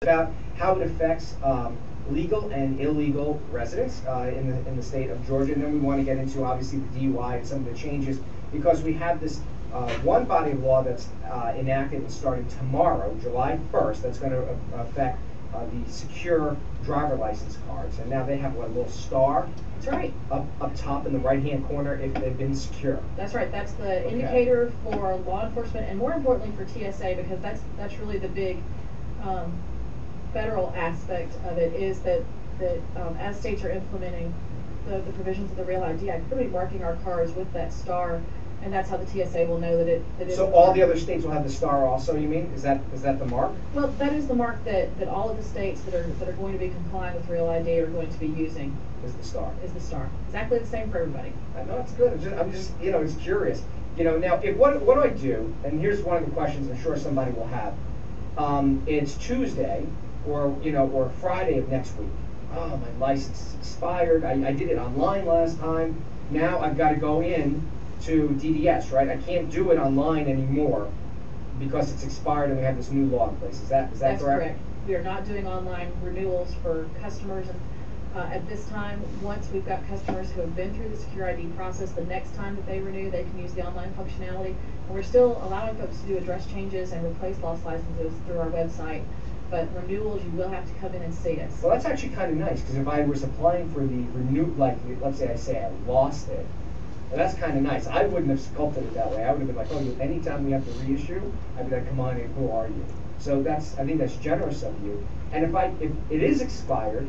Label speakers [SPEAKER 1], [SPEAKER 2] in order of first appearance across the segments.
[SPEAKER 1] about how it affects legal and illegal residents in the state of Georgia, and then we want to get into obviously the DUI and some of the changes because we have this one body of law that's enacted and starting tomorrow, July 1st, that's going to affect the secure driver license cards, and now they have a little star.
[SPEAKER 2] That's right.
[SPEAKER 1] Up top in the right-hand corner if they've been secure.
[SPEAKER 2] That's right. That's the indicator for law enforcement, and more importantly for TSA, because that's really the big federal aspect of it, is that as states are implementing the provisions of the Real ID Act, we're going to be marking our cars with that star, and that's how the TSA will know that it is.
[SPEAKER 1] So all the other states will have the star also, you mean? Is that the mark?
[SPEAKER 2] Well, that is the mark that all of the states that are going to be complying with Real ID are going to be using.
[SPEAKER 1] Is the star.
[SPEAKER 2] Is the star. Exactly the same for everybody.
[SPEAKER 1] I know, it's good. I'm just it's curious. Now, what do I do? And here's one of the questions I'm sure somebody will have. It's Tuesday or Friday of next week. Oh, my license is expired. I did it online last time. Now I've got to go in to DDS, right? I can't do it online anymore because it's expired and we have this new law in place. Is that correct?
[SPEAKER 2] That's correct. We are not doing online renewals for customers, and at this time, once we've got customers who have been through the Secure ID process, the next time that they renew, they can use the online functionality. And we're still allowing folks to do address changes and replace lost licenses through our website. But renewals, you will have to come in and see us.
[SPEAKER 1] Well, that's actually kind of nice, because if I was applying for the renew, like let's say I lost it, well, that's kind of nice. I wouldn't have sculpted it that way. I would have been like, oh, anytime we have to reissue, I'd be like, come on in, who are you? So I think that's generous of you. And if it is expired,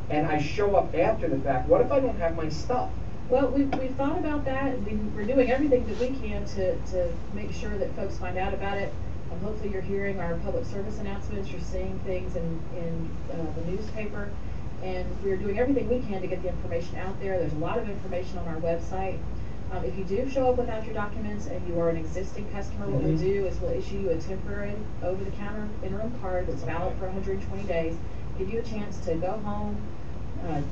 [SPEAKER 1] and I show up after the fact, what if I don't have my stuff?
[SPEAKER 2] Well, we've thought about that. We're doing everything that we can to make sure that folks find out about it. Hopefully you're hearing our public service announcements, you're seeing things in the newspaper, and we're doing everything we can to get the information out there. There's a lot of information on our website. If you do show up without your documents and you are an existing customer, what we'll do is we'll issue you a temporary over-the-counter interim card that's valid for 120 days, give you a chance to go home,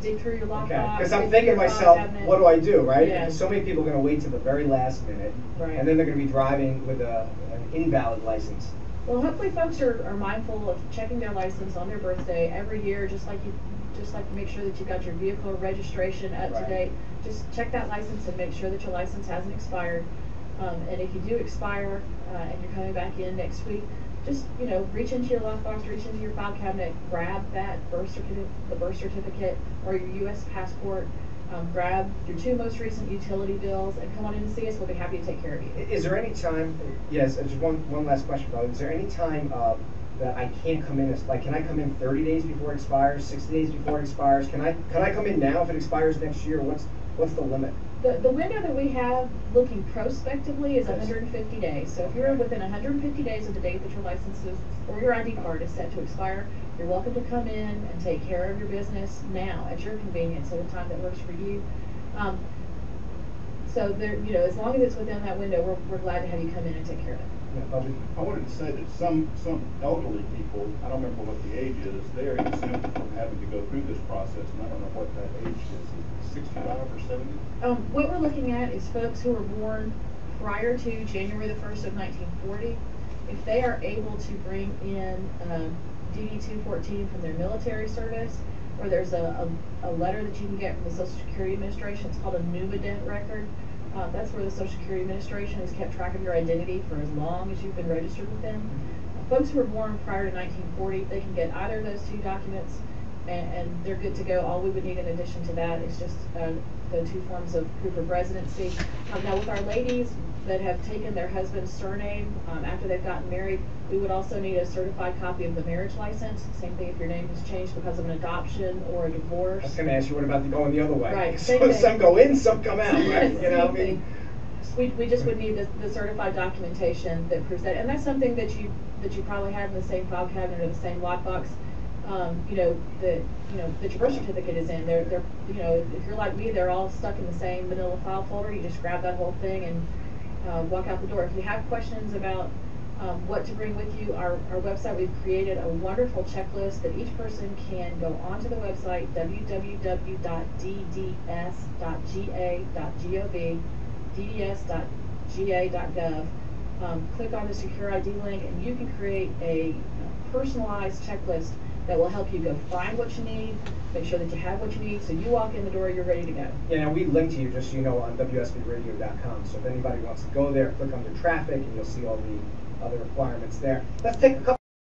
[SPEAKER 2] dig through your lockbox.
[SPEAKER 1] Because I'm thinking to myself, what do I do, right?
[SPEAKER 2] Yeah.
[SPEAKER 1] Because so many people are going to wait to the very last minute,
[SPEAKER 2] right,
[SPEAKER 1] and then they're going to be driving with an invalid license.
[SPEAKER 2] Well, hopefully folks are mindful of checking their license on their birthday every year, just like you make sure that you've got your vehicle registration up to date. Just check that license and make sure that your license hasn't expired. And if you do expire and you're coming back in next week, just reach into your lockbox, reach into your file cabinet, grab that the birth certificate or your U.S. passport, grab your 2 most recent utility bills, and come on in to see us. We'll be happy to take care of you.
[SPEAKER 1] Is there any time? Yes, just one last question, Bob. Is there any time that I can't come in? Can I come in 30 days before it expires, 60 days before it expires? Can I come in now if it expires next year? What's the limit?
[SPEAKER 2] The window that we have looking prospectively is 150 days. So if you're within 150 days of the date that your license or your ID card is set to expire, you're welcome to come in and take care of your business now at your convenience at a time that works for you. So there, as long as it's within that window, we're glad to have you come in and take care of it.
[SPEAKER 3] Yeah, I wanted to say that some elderly people, I don't remember what the age is, they are exempt from having to go through this process, and I don't know what that age is, 65 or 70?
[SPEAKER 2] What we're looking at is folks who were born prior to January the 1st of 1940. If they are able to bring in DD-214 from their military service, or there's a letter that you can get from the Social Security Administration, it's called a pneumadent record. That's where the Social Security Administration has kept track of your identity for as long as you've been registered with them. Folks who were born prior to 1940, they can get either of those 2 documents, and they're good to go. All we would need in addition to that is just the 2 forms of proof of residency. Now, with our ladies that have taken their husband's surname after they've gotten married, we would also need a certified copy of the marriage license. Same thing if your name has changed because of an adoption or a divorce.
[SPEAKER 1] I was going to ask you, what about going the other way?
[SPEAKER 2] Right.
[SPEAKER 1] So some go in, some come out, right?
[SPEAKER 2] We just would need the certified documentation that proves that, and that's something that you probably have in the same file cabinet or the same lockbox. That your birth certificate is in. They're if you're like me, they're all stuck in the same manila file folder. You just grab that whole thing and walk out the door. If you have questions about what to bring with you, our website, we've created a wonderful checklist that each person can go onto the website, www.dds.ga.gov, dds.ga.gov, click on the Secure ID link, and you can create a personalized checklist that will help you go find what you need, make sure that you have what you need, so you walk in the door, you're ready to go.
[SPEAKER 1] Yeah, and we link to you, just so you know, on WSBradio.com. So if anybody wants to go there, click under traffic, and you'll see all the other requirements there. Let's take a couple